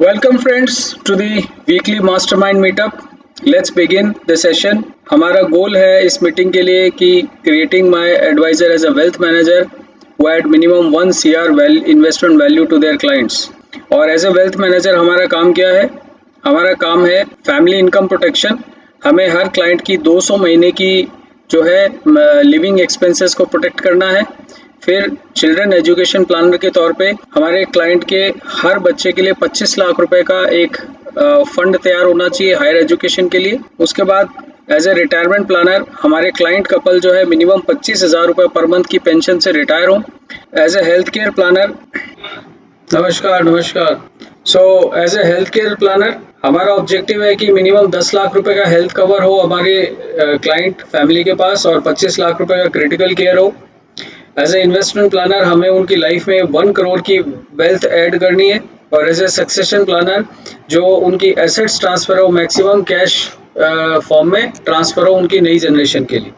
Welcome friends to the weekly mastermind meetup. Let's begin the session. हमारा गोल है इस meeting के लिए कि creating my advisor as a wealth manager who add minimum 1 CR investment value to their clients. और as a wealth manager हमारा काम क्या है? हमारा काम है फैमिली इनकम प्रोटेक्शन। हमें हर क्लाइंट की 200 महीने की जो है लिविंग एक्सपेंसेस को प्रोटेक्ट करना है। फिर चिल्ड्रन एजुकेशन प्लानर के तौर पे हमारे क्लाइंट के हर बच्चे के लिए 25 लाख रुपए का एक फंड तैयार होना चाहिए हायर एजुकेशन के लिए। उसके बाद एज ए रिटायरमेंट प्लानर हमारे क्लाइंट कपल जो है मिनिमम 25,000 रुपए पर मंथ की पेंशन से रिटायर हो। As a health care planner नमस्कार। So as a health care planner हमारा ऑब्जेक्टिव है कि मिनिमम 10 लाख रुपए का हेल्थ कवर हो हमारे क्लाइंट फैमिली के पास और 25 लाख रुपए का क्रिटिकल केयर हो। एज ए इन्वेस्टमेंट प्लानर हमें उनकी लाइफ में 1 करोड़ की वेल्थ ऐड करनी है और एज ए सक्सेशन प्लानर जो उनकी एसेट्स ट्रांसफर हो मैक्सिमम कैश फॉर्म में ट्रांसफर हो उनकी नई जनरेशन के लिए।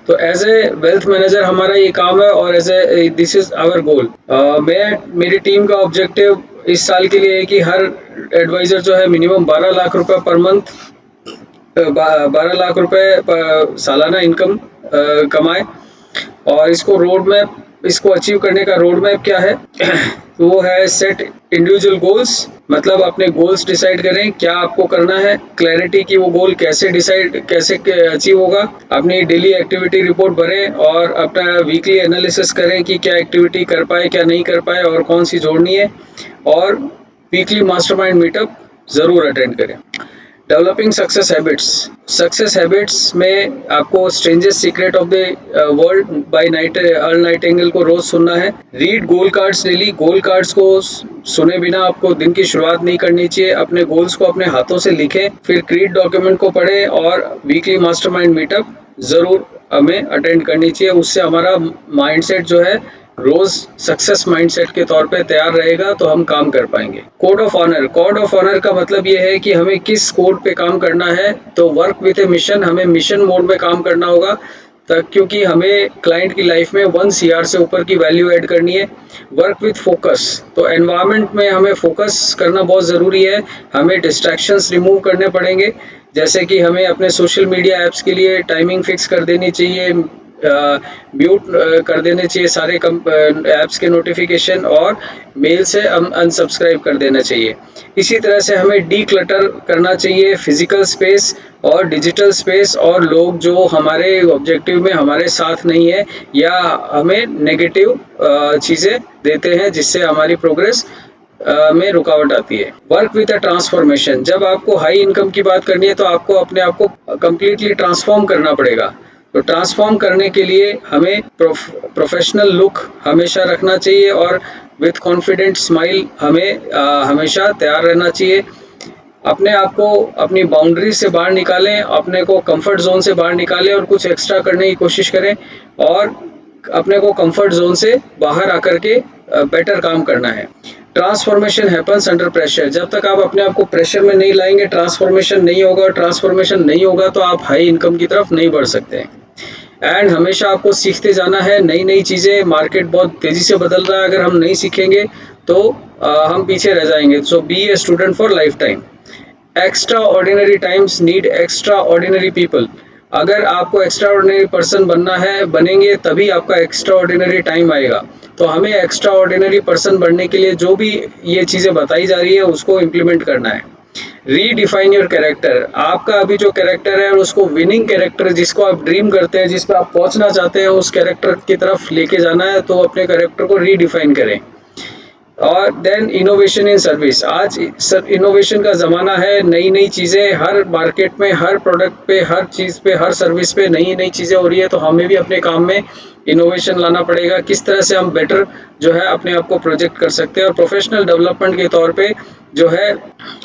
तो एज ए वेल्थ मैनेजर हमारा ये काम है और as a this is our goal. मेरी टीम का ऑब्जेक्टिव इस साल के लिए है कि हर एडवाइजर जो है मिनिमम 12 लाख रुपए पर मंथ 12 लाख रुपए सालाना इनकम कमाए। और इसको अचीव करने का रोड मैप क्या है? तो वो है सेट इंडिविजुअल गोल्स, मतलब अपने गोल्स डिसाइड करें क्या आपको करना है, क्लैरिटी की वो गोल कैसे अचीव होगा, अपनी डेली एक्टिविटी रिपोर्ट भरें और अपना वीकली एनालिसिस करें कि क्या एक्टिविटी कर पाए क्या नहीं कर पाए और कौन सी जोड़नी है, और वीकली मास्टरमाइंड मीटअप जरूर अटेंड करें। डेवलपिंग सक्सेस हैबिट्स में आपको strangest secret of the world by earl Nightingale को रोज सुनना है। रीड गोल कार्ड्स डेली। गोल कार्ड्स को सुने बिना आपको दिन की शुरुआत नहीं करनी चाहिए। अपने गोल्स को अपने हाथों से लिखें, फिर क्रीड डॉक्यूमेंट को पढ़ें और वीकली मास्टरमाइंड मीटअप जरूर हमें अटेंड करनी चाहिए। उससे हमारा माइंडसेट जो है रोज सक्सेस माइंडसेट के तौर पे तैयार रहेगा तो हम काम कर पाएंगे। कोड ऑफ ऑनर का मतलब ये है कि हमें किस कोड पे काम करना है। तो वर्क विद ए मिशन, हमें मिशन मोड में काम करना होगा तक, क्योंकि हमें क्लाइंट की लाइफ में 1 CR से ऊपर की वैल्यू ऐड करनी है। वर्क विद फोकस, तो एनवायरनमेंट में हमें फोकस करना बहुत ज़रूरी है। हमें डिस्ट्रैक्शंस रिमूव करने पड़ेंगे, जैसे कि हमें अपने सोशल मीडिया ऐप्स के लिए टाइमिंग फिक्स कर देनी चाहिए, म्यूट कर देने चाहिए सारे ऐप्स के नोटिफिकेशन और मेल से अनसब्सक्राइब कर देना चाहिए। इसी तरह से हमें डीक्लटर करना चाहिए फिजिकल स्पेस और डिजिटल स्पेस और लोग जो हमारे ऑब्जेक्टिव में हमारे साथ नहीं है या हमें नेगेटिव चीज़ें देते हैं जिससे हमारी प्रोग्रेस में रुकावट आती है। वर्क विद अ ट्रांसफॉर्मेशन, जब आपको हाई इनकम की बात करनी है तो आपको अपने आप को कम्प्लीटली ट्रांसफॉर्म करना पड़ेगा। तो ट्रांसफॉर्म करने के लिए हमें प्रोफेशनल लुक हमेशा रखना चाहिए और विथ कॉन्फिडेंट स्माइल हमें हमेशा तैयार रहना चाहिए। अपने आप को अपनी बाउंड्री से बाहर निकालें, अपने को कंफर्ट जोन से बाहर निकालें और कुछ एक्स्ट्रा करने की कोशिश करें और अपने को कंफर्ट जोन से बाहर आकर के बेटर काम करना है। ट्रांसफॉर्मेशन हैपन्स अंडर प्रेशर, जब तक आप अपने आप को प्रेशर में नहीं लाएंगे ट्रांसफॉर्मेशन नहीं होगा, और ट्रांसफॉर्मेशन नहीं होगा तो आप हाई इनकम की तरफ नहीं बढ़ सकते हैं। एंड हमेशा आपको सीखते जाना है नई चीज़ें। मार्केट बहुत तेज़ी से बदल रहा है, अगर हम नहीं सीखेंगे तो हम पीछे रह जाएंगे। So be a student for lifetime. Extraordinary times need extraordinary people, अगर आपको एक्स्ट्रा ऑर्डिनरी पर्सन बनना है बनेंगे तभी आपका एक्स्ट्रा ऑर्डिनरी टाइम आएगा। तो हमें एक्स्ट्रा ऑर्डिनरी पर्सन बनने के लिए जो भी ये चीज़ें बताई जा रही है उसको इम्प्लीमेंट करना है। रीडिफाइन योर कैरेक्टर, आपका अभी जो कैरेक्टर है उसको विनिंग कैरेक्टर जिसको आप ड्रीम करते हैं, जिस पर आप पहुंचना चाहते हैं, उस कैरेक्टर की तरफ लेके जाना है। तो अपने कैरेक्टर को रीडिफाइन करें। और देन इनोवेशन इन सर्विस, आज इनोवेशन का ज़माना है। नई चीज़ें हर मार्केट में, हर प्रोडक्ट पे, हर चीज़ पे, हर सर्विस पे नई चीज़ें हो रही है। तो हमें भी अपने काम में इनोवेशन लाना पड़ेगा, किस तरह से हम बेटर जो है अपने आप को प्रोजेक्ट कर सकते हैं। और प्रोफेशनल डेवलपमेंट के तौर पे जो है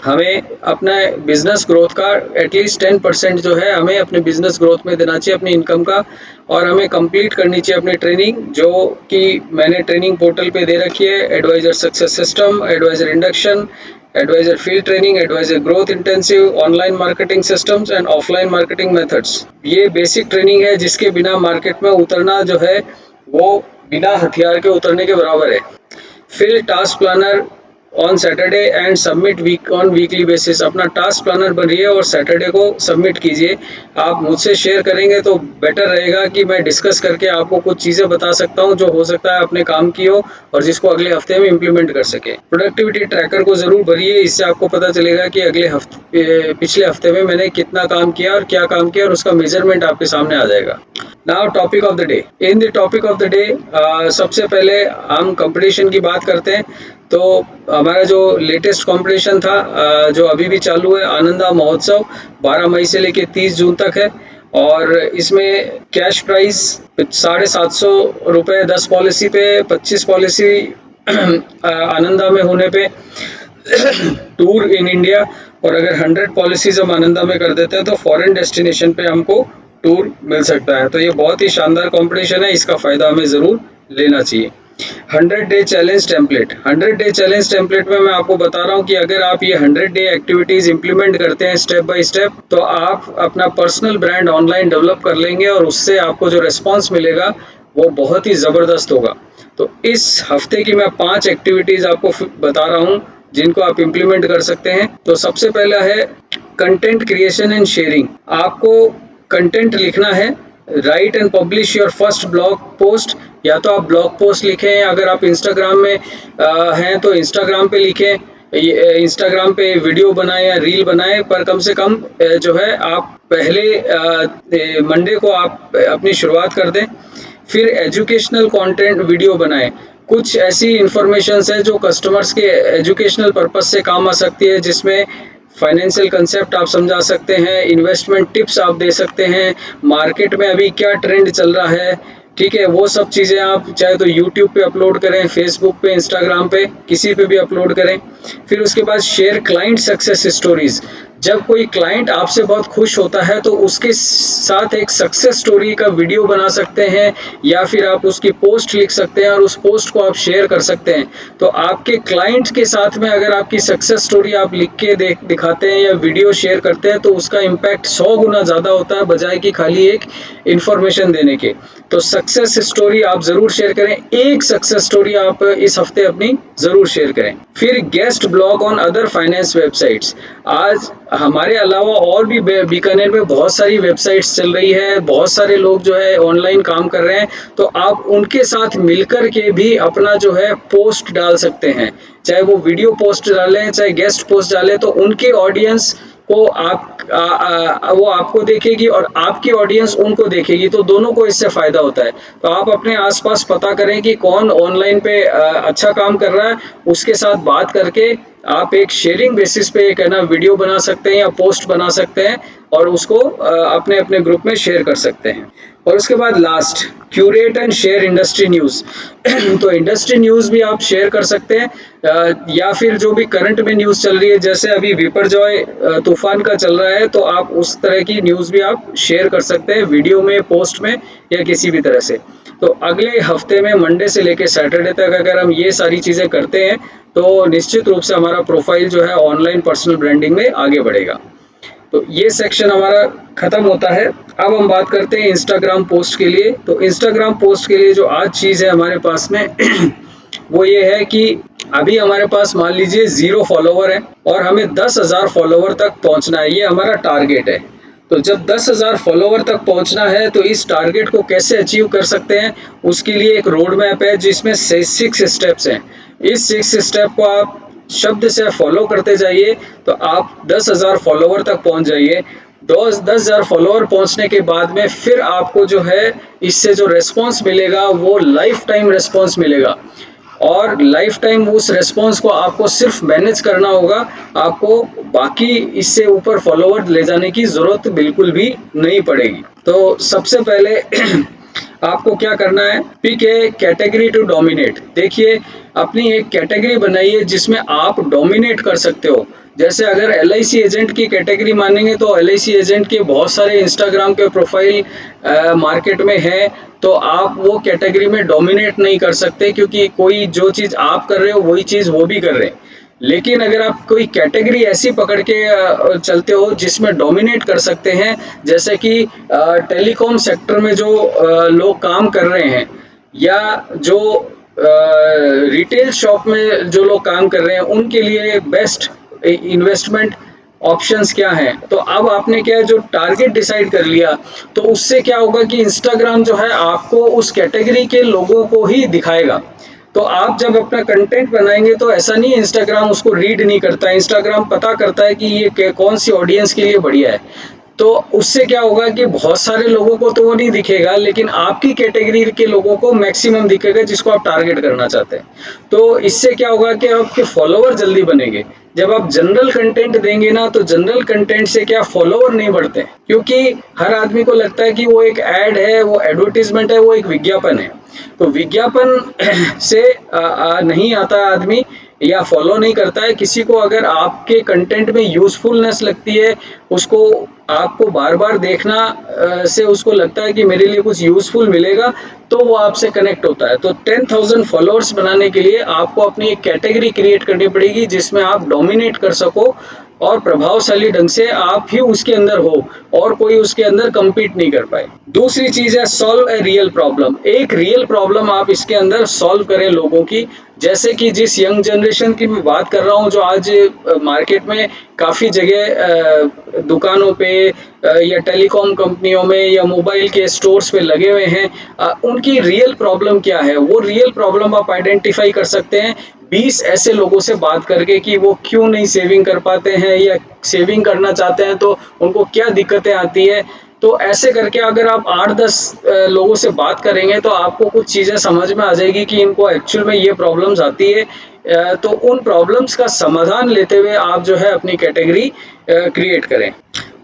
हमें अपना बिजनेस ग्रोथ का एटलीस्ट 10% जो है हमें अपने बिजनेस ग्रोथ में देना चाहिए अपनी इनकम का। और हमें कंप्लीट करनी चाहिए अपनी ट्रेनिंग, जो कि मैंने ट्रेनिंग पोर्टल पे दे रखी है। Advisor success system, advisor induction, advisor field training, advisor growth intensive, online marketing systems and offline marketing methods. ये बेसिक ट्रेनिंग है जिसके बिना मार्केट में उतरना जो है वो बिना हथियार के उतरने के बराबर है। Field task planner on Saturday and submit weekly basis. अपना टास्क प्लानर बनिए और सैटरडे को सबमिट कीजिए। आप मुझसे शेयर करेंगे तो बेटर रहेगा कि मैं डिस्कस करके आपको कुछ चीज़ें बता सकता हूं जो हो सकता है आपने काम की हो और जिसको अगले हफ्ते में इम्प्लीमेंट कर सके। प्रोडक्टिविटी ट्रैकर को ज़रूर भरिए, इससे आपको पता चलेगा कि पिछले हफ्ते में मैंने कितना काम किया और क्या काम किया, और उसका मेजरमेंट आपके सामने आ जाएगा। Now topic of the day. In the topic of the day सबसे पहले हम कंपटीशन की बात करते हैं। तो हमारा जो लेटेस्ट कंपटीशन था जो अभी भी चालू है, आनंदा महोत्सव, 12 मई से लेके 30 जून तक है। और इसमें कैश प्राइस 750 रुपये 10 पॉलिसी पे, 25 पॉलिसी आनंदा में होने पे टूर इन इंडिया, और अगर 100 पॉलिसीज हम आनंदा में कर देते हैं तो फॉरेन डेस्टिनेशन पे हमको टूर मिल सकता है। तो ये बहुत ही शानदार कंपटीशन है, इसका फ़ायदा हमें ज़रूर लेना चाहिए। 100 day challenge template. 100 day challenge template में मैं आपको बता रहा हूँ कि अगर आप ये 100 डे एक्टिविटीज़ इंप्लीमेंट करते हैं स्टेप बाय स्टेप, तो आप अपना पर्सनल ब्रांड ऑनलाइन डेवलप कर लेंगे और उससे आपको जो रिस्पॉन्स मिलेगा वो बहुत ही ज़बरदस्त होगा। तो इस हफ्ते की मैं 5 एक्टिविटीज़ आपको बता रहा हूँ जिनको आप इम्प्लीमेंट कर सकते हैं। तो सबसे पहला है कंटेंट क्रिएशन एंड शेयरिंग। आपको कंटेंट लिखना है। Right and publish your first blog post. या तो आप ब्लॉग पोस्ट लिखें, अगर आप इंस्टाग्राम में हैं तो इंस्टाग्राम पे लिखें, इंस्टाग्राम पे वीडियो बनाएं या रील बनाएं, पर कम से कम जो है आप पहले मंडे को आप अपनी शुरुआत कर दें। फिर एजुकेशनल कंटेंट वीडियो बनाएं। कुछ ऐसी इंफॉर्मेशन है जो कस्टमर्स के एजुकेशनल पर्पस से काम आ सकती है, जिसमें फाइनेंशियल कंसेप्ट आप समझा सकते हैं, इन्वेस्टमेंट टिप्स आप दे सकते हैं, मार्केट में अभी क्या ट्रेंड चल रहा है, ठीक है, वो सब चीज़ें आप चाहे तो यूट्यूब पे अपलोड करें, फेसबुक पे, इंस्टाग्राम पे, किसी पे भी अपलोड करें। फिर उसके बाद शेयर क्लाइंट सक्सेस स्टोरीज। जब कोई क्लाइंट आपसे बहुत खुश होता है तो उसके साथ एक सक्सेस स्टोरी का वीडियो बना सकते हैं, या फिर आप उसकी पोस्ट लिख सकते हैं और उस पोस्ट को आप शेयर कर सकते हैं। तो आपके क्लाइंट के साथ में अगर आपकी सक्सेस स्टोरी आप लिख के दिखाते हैं या वीडियो शेयर करते हैं तो उसका इम्पैक्ट 100 गुना ज़्यादा होता है, बजाय कि खाली एक इन्फॉर्मेशन देने के। तो सक्सेस स्टोरी आप ज़रूर शेयर करें। एक सक्सेस स्टोरी आप इस हफ्ते अपनी ज़रूर शेयर करें। फिर guest blog on other finance websites. आज हमारे अलावा और भी बीकानेर में बहुत सारी वेबसाइट्स चल रही है, बहुत सारे लोग जो है ऑनलाइन काम कर रहे हैं, तो आप उनके साथ मिलकर के भी अपना जो है पोस्ट डाल सकते हैं। चाहे वो वीडियो पोस्ट डालें, चाहे गेस्ट पोस्ट डालें, तो उनके ऑडियंस को वो आपको देखेगी और आपकी ऑडियंस उनको देखेगी, तो दोनों को इससे फायदा होता है। तो आप अपने आसपास पता करें कि कौन ऑनलाइन पे अच्छा काम कर रहा है, उसके साथ बात करके आप एक शेयरिंग बेसिस पे एक है ना वीडियो बना सकते हैं या पोस्ट बना सकते हैं और उसको अपने अपने ग्रुप में शेयर कर सकते हैं। और उसके बाद last, curate and share industry news. तो इंडस्ट्री न्यूज़ भी आप शेयर कर सकते हैं, या फिर जो भी करंट में न्यूज़ चल रही है, जैसे अभी विपरजॉय तूफान का चल रहा है, तो आप उस तरह की न्यूज़ भी आप शेयर कर सकते हैं वीडियो में, पोस्ट में, या किसी भी तरह से। तो अगले हफ्ते में मंडे से लेकर सैटरडे तक अगर हम ये सारी चीज़ें करते हैं तो निश्चित रूप से हमारा प्रोफाइल जो है ऑनलाइन पर्सनल ब्रांडिंग में आगे बढ़ेगा। तो ये सेक्शन हमारा खत्म होता है। अब हम बात करते हैं इंस्टाग्राम पोस्ट के लिए। तो इंस्टाग्राम पोस्ट के लिए जो आज चीज़ है हमारे पास में वो ये है कि अभी हमारे पास मान लीजिए 0 फॉलोवर है और हमें 10,000 फॉलोवर तक पहुंचना है, ये हमारा टारगेट है। तो जब 10,000 फॉलोवर तक पहुंचना है तो इस टारगेट को कैसे अचीव कर सकते हैं, उसके लिए एक रोड मैप है जिसमें 6 स्टेप्स हैं। इस 6 स्टेप को आप शब्द से फॉलो करते जाइए तो आप 10,000 फॉलोवर तक पहुंच जाइए। 10,000 फॉलोवर पहुंचने के बाद में फिर आपको जो है इससे जो रेस्पॉन्स मिलेगा वो लाइफ टाइम रेस्पॉन्स मिलेगा, और लाइफ टाइम उस रेस्पॉन्स को आपको सिर्फ मैनेज करना होगा। आपको बाकी इससे ऊपर फॉलोवर ले जाने की ज़रूरत बिल्कुल भी नहीं पड़ेगी। तो सबसे पहले आपको क्या करना है, pick a category to dominate. देखिए, अपनी एक कैटेगरी बनाइए जिसमें आप डोमिनेट कर सकते हो। जैसे अगर LIC एजेंट की कैटेगरी मानेंगे तो LIC एजेंट के बहुत सारे इंस्टाग्राम के प्रोफाइल मार्केट में है, तो आप वो कैटेगरी में डोमिनेट नहीं कर सकते, क्योंकि कोई जो चीज़ आप कर रहे हो वही चीज़ वो भी कर रहे हैं। लेकिन अगर आप कोई कैटेगरी ऐसी पकड़ के चलते हो जिसमें डोमिनेट कर सकते हैं, जैसे कि टेलीकॉम सेक्टर में जो लोग काम कर रहे हैं, या जो रिटेल शॉप में जो लोग काम कर रहे हैं उनके लिए बेस्ट इन्वेस्टमेंट ऑप्शंस क्या हैं। तो अब आपने क्या है, जो टारगेट डिसाइड कर लिया, तो उससे क्या होगा कि इंस्टाग्राम जो है आपको उस कैटेगरी के लोगों को ही दिखाएगा। तो आप जब अपना कंटेंट बनाएंगे तो ऐसा नहीं इंस्टाग्राम उसको रीड नहीं करता है, इंस्टाग्राम पता करता है कि ये कौन सी ऑडियंस के लिए बढ़िया है। तो उससे क्या होगा कि बहुत सारे लोगों को तो वो नहीं दिखेगा, लेकिन आपकी कैटेगरी के लोगों को मैक्सिमम दिखेगा जिसको आप टारगेट करना चाहते हैं। तो इससे क्या होगा कि आपके फॉलोवर जल्दी बनेंगे। जब आप जनरल कंटेंट देंगे ना, तो जनरल कंटेंट से क्या फॉलोवर नहीं बढ़ते, क्योंकि हर आदमी को लगता है कि वो एक ऐड है, वो एडवर्टीजमेंट है, वो एक विज्ञापन है। तो विज्ञापन से नहीं आता आदमी या फॉलो नहीं करता है किसी को। अगर आपके कंटेंट में यूजफुलनेस लगती है, उसको आपको बार बार देखना से उसको लगता है कि मेरे लिए कुछ यूजफुल मिलेगा, तो वो आपसे कनेक्ट होता है। तो 10,000 फॉलोअर्स बनाने के लिए आपको अपनी एक कैटेगरी क्रिएट करनी पड़ेगी जिसमें आप डोमिनेट कर सको और प्रभावशाली ढंग से आप ही उसके अंदर हो और कोई उसके अंदर compete नहीं कर पाए। दूसरी चीज है सॉल्व ए रियल प्रॉब्लम। एक रियल प्रॉब्लम आप इसके अंदर सॉल्व करें लोगों की। जैसे कि जिस यंग जनरेशन की मैं बात कर रहा हूँ, जो आज मार्केट में काफ़ी जगह दुकानों पे या टेलीकॉम कंपनियों में या मोबाइल के स्टोर्स पे लगे हुए हैं, उनकी रियल प्रॉब्लम क्या है, वो रियल प्रॉब्लम आप आइडेंटिफाई कर सकते हैं 20 ऐसे लोगों से बात करके कि वो क्यों नहीं सेविंग कर पाते हैं या सेविंग करना चाहते हैं तो उनको क्या दिक्कतें आती है। तो ऐसे करके अगर आप 8-10 लोगों से बात करेंगे तो आपको कुछ चीज़ें समझ में आ जाएगी कि इनको एक्चुअल में ये प्रॉब्लम्स आती है। तो उन प्रॉब्लम्स का समाधान लेते हुए आप जो है अपनी कैटेगरी क्रिएट करें।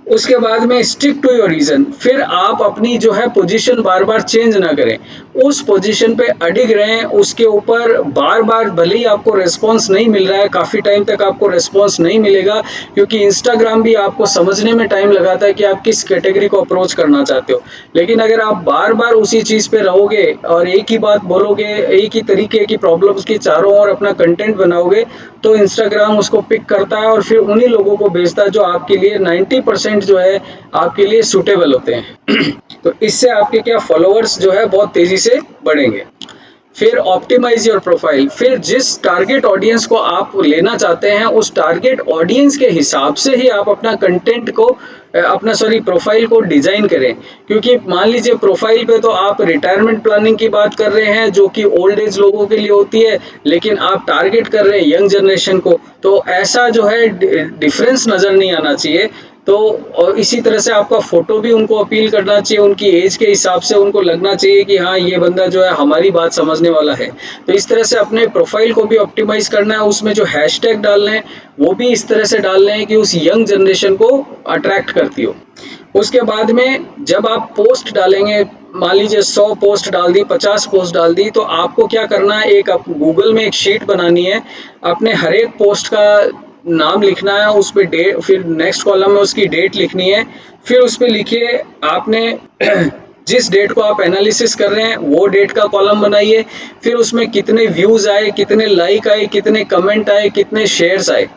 उसके बाद में स्टिक टू योर रीजन। फिर आप अपनी जो है पोजीशन बार बार चेंज ना करें, उस पोजीशन पे अडिग रहें, उसके ऊपर बार बार। भले ही आपको रिस्पॉन्स नहीं मिल रहा है, काफ़ी टाइम तक आपको रिस्पॉन्स नहीं मिलेगा, क्योंकि इंस्टाग्राम भी आपको समझने में टाइम लगाता है कि आप किस कैटेगरी को अप्रोच करना चाहते हो। लेकिन अगर आप बार बार उसी चीज़ पे रहोगे और एक ही बात बोलोगे, एक ही तरीके की प्रॉब्लम्स की चारों ओर अपना कंटेंट बनाओगे, तो इंस्टाग्राम उसको पिक करता है और फिर उन्हीं लोगों को भेजता है जो आपके लिए 90% जो है आपके लिए सूटेबल होते हैं। तो इससे आपके क्या फॉलोअर्स जो है बहुत तेजी से बढ़ेंगे। फिर ऑप्टिमाइज योर प्रोफाइल। फिर जिस टारगेट ऑडियंस को आप लेना चाहते हैं, उस टारगेट ऑडियंस के हिसाब से ही आप अपना कंटेंट को प्रोफाइल को डिजाइन करें। क्योंकि मान लीजिए प्रोफाइल पे तो आप रिटायरमेंट प्लानिंग की बात कर रहे हैं जो कि ओल्ड एज लोगों के लिए होती है, लेकिन आप टारगेट कर रहे हैं यंग जनरेशन को। तो ऐसा जो है डिफरेंस नजर नहीं आना चाहिए। तो और इसी तरह से आपका फोटो भी उनको अपील करना चाहिए, उनकी एज के हिसाब से उनको लगना चाहिए कि हाँ ये बंदा जो है हमारी बात समझने वाला है। तो इस तरह से अपने प्रोफाइल को भी ऑप्टिमाइज करना है। उसमें जो हैशटैग डालने हैं वो भी इस तरह से डालने हैं कि उस यंग जनरेशन को अट्रैक्ट करती हो। उसके बाद में जब आप पोस्ट डालेंगे, मान लीजिए 100 पोस्ट डाल दी, 50 पोस्ट डाल दी, तो आपको क्या करना है, एक गूगल में एक शीट बनानी है, अपने हर एक पोस्ट का नाम लिखना है, उस पर डेट, फिर नेक्स्ट कॉलम में उसकी डेट लिखनी है। फिर उस पर लिखिए आपने जिस डेट को आप एनालिसिस कर रहे हैं वो डेट का कॉलम बनाइए। फिर उसमें कितने व्यूज आए, कितने लाइक आए, कितने कमेंट आए, कितने शेयर्स आए,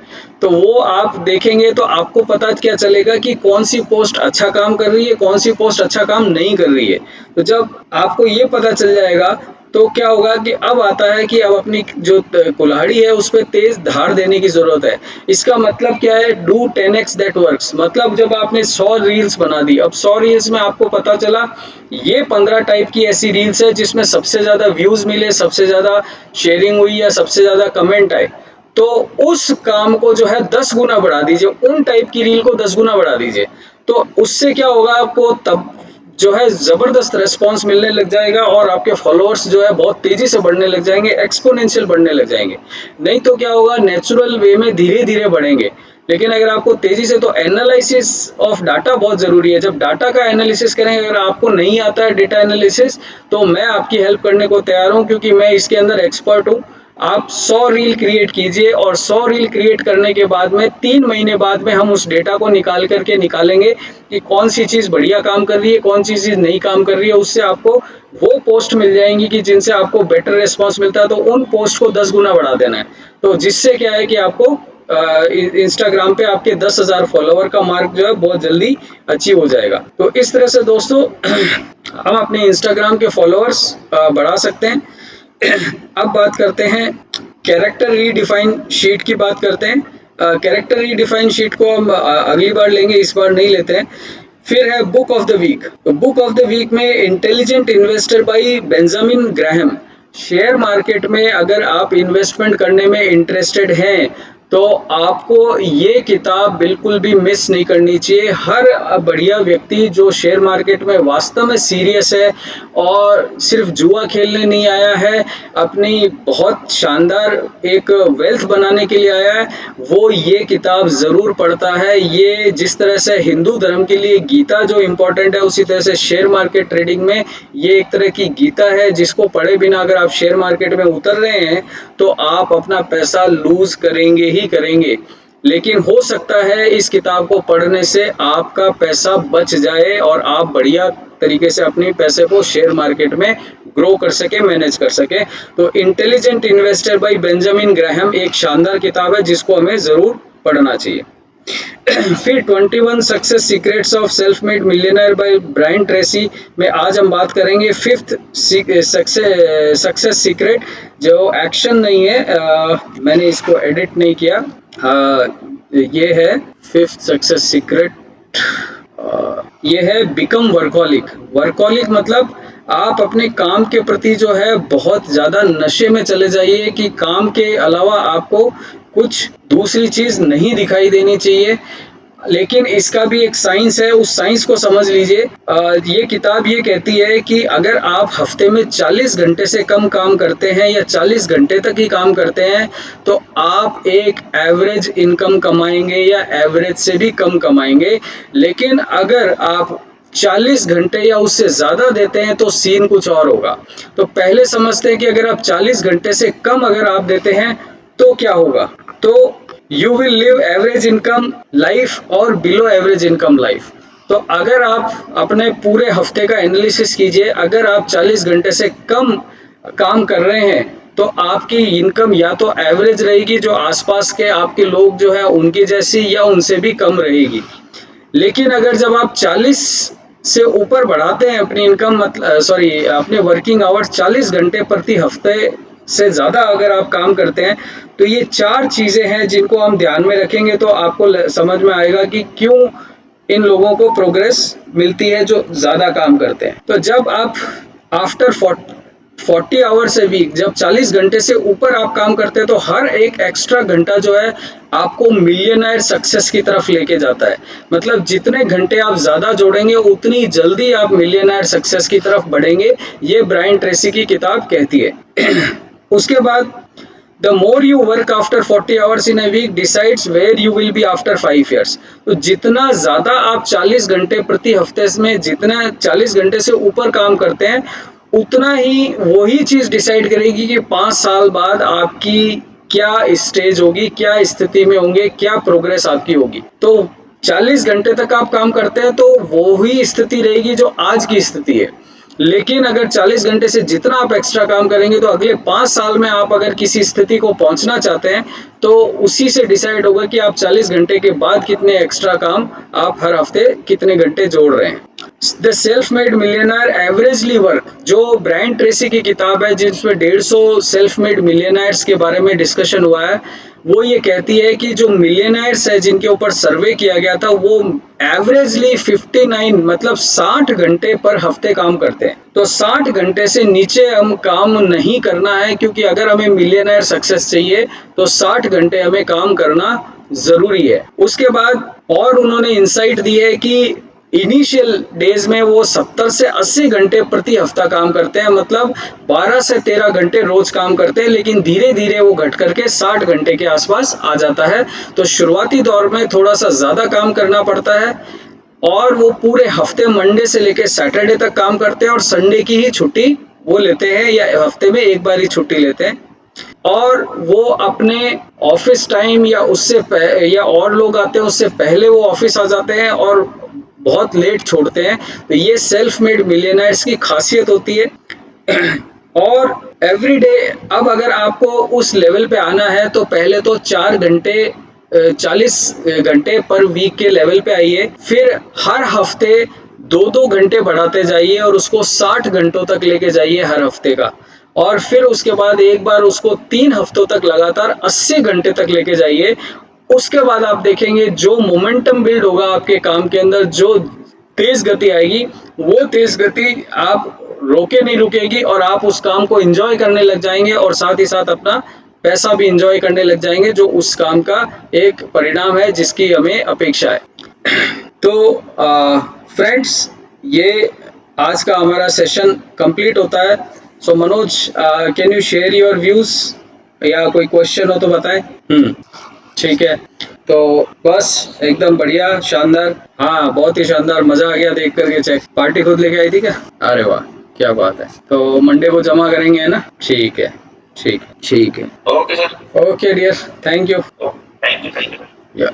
तो वो आप देखेंगे तो आपको पता क्या चलेगा कि कौन सी पोस्ट अच्छा काम कर रही है, कौन सी पोस्ट अच्छा काम नहीं कर रही है। तो जब आपको ये पता चल जाएगा तो क्या होगा कि अब आता है कि अब अपनी जो कुल्हाड़ी है उस पर तेज धार देने की जरूरत है। इसका मतलब क्या है, डू 10x दैट वर्क्स। मतलब जब आपने 100 रील्स बना दी, अब 100 रील्स में आपको पता चला ये 15 टाइप की ऐसी रील्स है जिसमें सबसे ज्यादा व्यूज मिले, सबसे ज्यादा शेयरिंग हुई या सबसे ज्यादा कमेंट आए, तो उस काम को जो है 10 गुना बढ़ा दीजिए, उन टाइप की रील को 10 गुना बढ़ा दीजिए। तो उससे क्या होगा, आपको तब जो है जबरदस्त रेस्पॉन्स मिलने लग जाएगा और आपके फॉलोअर्स जो है बहुत तेजी से बढ़ने लग जाएंगे, एक्सपोनेंशियल बढ़ने लग जाएंगे। नहीं तो क्या होगा, नेचुरल वे में धीरे धीरे बढ़ेंगे। लेकिन अगर आपको तेजी से, तो एनालिसिस ऑफ डाटा बहुत जरूरी है। जब डाटा का एनालिसिस करेंगे, अगर आपको नहीं आता है डेटा एनालिसिस, तो मैं आपकी हेल्प करने को तैयार हूं, क्योंकि मैं इसके अंदर एक्सपर्ट हूं। आप 100 रील क्रिएट कीजिए और 100 रील क्रिएट करने के बाद में 3 महीने बाद में हम उस डेटा को निकाल करके निकालेंगे कि कौन सी चीज़ बढ़िया काम कर रही है, कौन सी चीज़ नहीं काम कर रही है। उससे आपको वो पोस्ट मिल जाएंगी कि जिनसे आपको बेटर रिस्पॉन्स मिलता है, तो उन पोस्ट को 10 गुना बढ़ा देना है। तो जिससे क्या है कि आपको इंस्टाग्राम पे आपके 10,000 फॉलोवर का मार्क जो है बहुत जल्दी अचीव हो जाएगा। तो इस तरह से दोस्तों हम अपने इंस्टाग्राम के फॉलोअर्स बढ़ा सकते हैं। अब बात करते हैं कैरेक्टर रीडिफाइन शीट की बात करते हैं। कैरेक्टर रीडिफाइन शीट को हम अगली बार लेंगे, इस बार नहीं लेते हैं। फिर है बुक ऑफ द वीक। तो बुक ऑफ द वीक में intelligent investor by Benjamin Graham. Share market में अगर आप इन्वेस्टमेंट करने में इंटरेस्टेड हैं तो आपको ये किताब बिल्कुल भी मिस नहीं करनी चाहिए। हर बढ़िया व्यक्ति जो शेयर मार्केट में वास्तव में सीरियस है और सिर्फ जुआ खेलने नहीं आया है, अपनी बहुत शानदार एक वेल्थ बनाने के लिए आया है, वो ये किताब ज़रूर पढ़ता है। ये जिस तरह से हिंदू धर्म के लिए गीता जो इम्पोर्टेंट है, उसी तरह से शेयर मार्केट ट्रेडिंग में ये एक तरह की गीता है जिसको पढ़े बिना अगर आप शेयर मार्केट में उतर रहे हैं तो आप अपना पैसा लूज करेंगे ही करेंगे। लेकिन हो सकता है इस किताब को पढ़ने से आपका पैसा बच जाए और आप बढ़िया तरीके से अपने पैसे को शेयर मार्केट में ग्रो कर सके, मैनेज कर सके। तो intelligent investor bye Benjamin Graham एक शानदार किताब है जिसको हमें ज़रूर पढ़ना चाहिए। फिर 21 success secrets of self made millionaire by Brian Tracy में आज हम बात करेंगे फिफ्थ सक्सेस सीक्रेट, जो एक्शन नहीं है, मैंने इसको एडिट नहीं किया। ये है फिफ्थ सक्सेस सीक्रेट, ये है बिकम वर्कहॉलिक। वर्कहॉलिक मतलब आप अपने काम के प्रति जो है बहुत ज़्यादा नशे में चले जाइए कि काम के अलावा आपको कुछ दूसरी चीज़ नहीं दिखाई देनी चाहिए। लेकिन इसका भी एक साइंस है, उस साइंस को समझ लीजिए। ये किताब ये कहती है कि अगर आप हफ्ते में 40 घंटे से कम काम करते हैं या 40 घंटे तक ही काम करते हैं तो आप एक एवरेज इनकम कमाएंगे या एवरेज से भी कम कमाएंगे। लेकिन अगर आप 40 घंटे या उससे ज़्यादा देते हैं तो सीन कुछ और होगा। तो पहले समझते हैं कि अगर आप 40 घंटे से कम अगर आप देते हैं तो क्या होगा। तो you will live average income life और बिलो एवरेज इनकम लाइफ। तो अगर आप अपने पूरे हफ्ते का एनालिसिस कीजिए, अगर आप 40 घंटे से कम काम कर रहे हैं तो आपकी इनकम या तो एवरेज रहेगी, जो आसपास के आपके लोग जो है उनकी जैसी या उनसे भी कम रहेगी। लेकिन अगर जब आप 40 से ऊपर बढ़ाते हैं अपनी इनकम, मतलब अपने वर्किंग आवर्स 40 घंटे प्रति हफ्ते से ज़्यादा अगर आप काम करते हैं तो ये 4 चीज़ें हैं जिनको हम ध्यान में रखेंगे तो आपको समझ में आएगा कि क्यों इन लोगों को प्रोग्रेस मिलती है जो ज़्यादा काम करते हैं। तो जब आप आफ्टर 40 आवर्स ए वीक, जब 40 घंटे से ऊपर आप काम करते हैं तो हर एक एक्स्ट्रा घंटा जो है आपको मिलियनर सक्सेस की तरफ लेके जाता है। मतलब जितने घंटे आप ज़्यादा जोड़ेंगे उतनी जल्दी आप मिलियनर सक्सेस की तरफ बढ़ेंगे, ये ब्रायन ट्रेसी की किताब कहती है। उसके बाद The more you work after 40 hours in a week decides where you will be after 5 years। तो जितना ज़्यादा आप 40 घंटे प्रति हफ्ते में, जितना 40 घंटे से ऊपर काम करते हैं उतना ही वही चीज़ डिसाइड करेगी कि 5 साल बाद आपकी क्या स्टेज होगी, क्या स्थिति में होंगे, क्या प्रोग्रेस आपकी होगी। तो 40 घंटे तक आप काम करते हैं तो वही स्थिति रहेगी जो आज की स्थिति है। लेकिन अगर 40 घंटे से जितना आप एक्स्ट्रा काम करेंगे तो अगले 5 साल में आप अगर किसी स्थिति को पहुंचना चाहते हैं तो उसी से डिसाइड होगा कि आप 40 घंटे के बाद कितने एक्स्ट्रा काम आप हर हफ्ते कितने घंटे जोड़ रहे हैं। The self made millionaire averagely work, जो ब्रायन ट्रेसी की किताब है जिसमें 150 सेल्फ मेड मिलियनर्स के बारे में डिस्कशन हुआ है, वो ये कहती है कि जो मिलियनर्स है जिनके ऊपर सर्वे किया गया था वो एवरेजली 59 मतलब 60 घंटे पर हफ्ते काम करते हैं। तो 60 घंटे से नीचे हम काम नहीं करना है, क्योंकि अगर हमें मिलियनर सक्सेस चाहिए तो 60 घंटे हमें काम करना जरूरी है। उसके बाद और उन्होंने इंसाइट दी है कि इनिशियल डेज में वो 70 से 80 घंटे प्रति हफ्ता काम करते हैं, मतलब 12 से 13 घंटे रोज काम करते हैं। लेकिन धीरे धीरे वो घट करके 60 घंटे के आसपास आ जाता है। तो शुरुआती दौर में थोड़ा सा ज़्यादा काम करना पड़ता है और वो पूरे हफ्ते मंडे से लेकर सैटरडे तक काम करते हैं और संडे की ही छुट्टी वो लेते हैं या हफ्ते में एक बार ही छुट्टी लेते हैं। और वो अपने ऑफिस टाइम या उससे या और लोग आते हैं उससे पहले वो ऑफिस आ जाते हैं और बहुत लेट छोड़ते हैं। तो ये सेल्फ मेड मिलियनर्स की खासियत होती है। और एवरी डे, अब अगर आपको उस लेवल पे आना है तो पहले तो 40 घंटे पर वीक के लेवल पे आइए, फिर हर हफ्ते 2-2 घंटे बढ़ाते जाइए और उसको 60 घंटों तक लेके जाइए हर हफ्ते का। और फिर उसके बाद एक बार उसको 3 हफ्तों तक लगातार 80 घंटे तक लेके जाइए। उसके बाद आप देखेंगे जो मोमेंटम बिल्ड होगा आपके काम के अंदर, जो तेज गति आएगी, वो तेज गति आप रोके नहीं रुकेगी और आप उस काम को एंजॉय करने लग जाएंगे और साथ ही साथ अपना पैसा भी एंजॉय करने लग जाएंगे, जो उस काम का एक परिणाम है जिसकी हमें अपेक्षा है। तो फ्रेंड्स, ये आज का हमारा सेशन कंप्लीट होता है। So Manoj, can you share your views, या कोई क्वेश्चन हो तो बताएं। ठीक है, तो बस एकदम बढ़िया, शानदार। हाँ, बहुत ही शानदार, मजा आ गया देख करके। चेक पार्टी खुद लेके आई थी क्या? अरे वाह, क्या बात है। तो मंडे को जमा करेंगे, है ना? ठीक है, ठीक है, ठीक है। Okay sir. Okay dear, thank you. Thank you, thank you. या